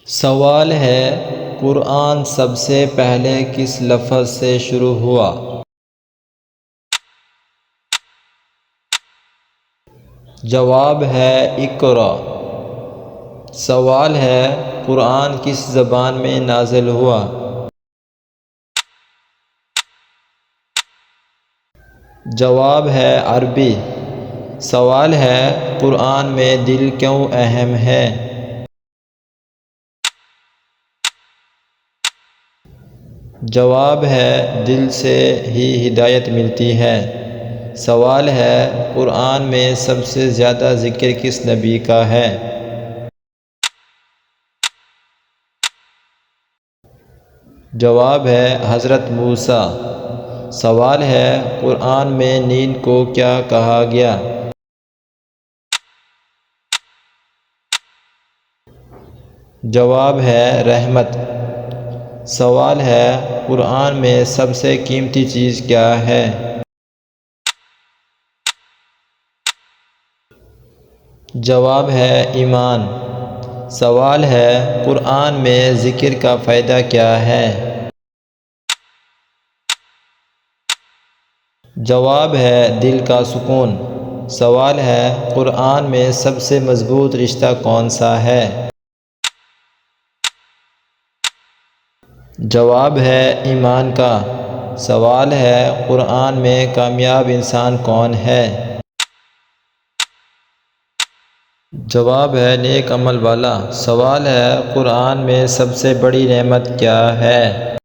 سوال ہے، قرآن سب سے پہلے کس لفظ سے شروع ہوا؟ جواب ہے اقرا۔ سوال ہے، قرآن کس زبان میں نازل ہوا؟ جواب ہے عربی۔ سوال ہے، قرآن میں دل کیوں اہم ہے؟ جواب ہے، دل سے ہی ہدایت ملتی ہے۔ سوال ہے، قرآن میں سب سے زیادہ ذکر کس نبی کا ہے؟ جواب ہے حضرت موسیٰ۔ سوال ہے، قرآن میں نیند کو کیا کہا گیا؟ جواب ہے رحمت۔ سوال ہے، قرآن میں سب سے قیمتی چیز کیا ہے؟ جواب ہے ایمان۔ سوال ہے، قرآن میں ذکر کا فائدہ کیا ہے؟ جواب ہے دل کا سکون۔ سوال ہے، قرآن میں سب سے مضبوط رشتہ کون سا ہے؟ جواب ہے ایمان کا۔ سوال ہے، قرآن میں کامیاب انسان کون ہے؟ جواب ہے نیک عمل والا۔ سوال ہے، قرآن میں سب سے بڑی نعمت کیا ہے؟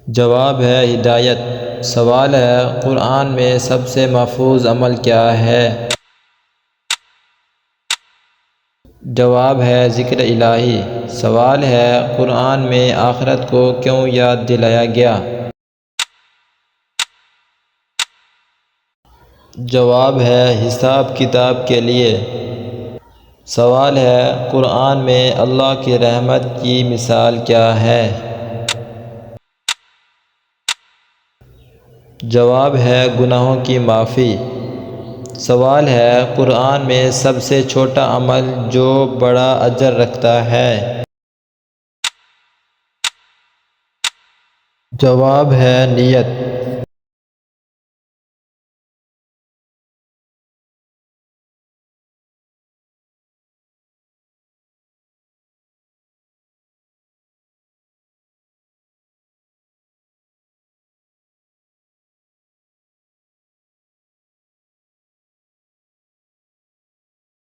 جواب ہے ہدایت۔ سوال ہے، قرآن میں سب سے محفوظ عمل کیا ہے؟ جواب ہے ذکر الہی۔ سوال ہے، قرآن میں آخرت کو کیوں یاد دلایا گیا؟ جواب ہے حساب کتاب کے لیے۔ سوال ہے، قرآن میں اللہ کی رحمت کی مثال کیا ہے؟ جواب ہے گناہوں کی معافی۔ سوال ہے، قرآن میں سب سے چھوٹا عمل جو بڑا اجر رکھتا ہے؟ جواب ہے نیت۔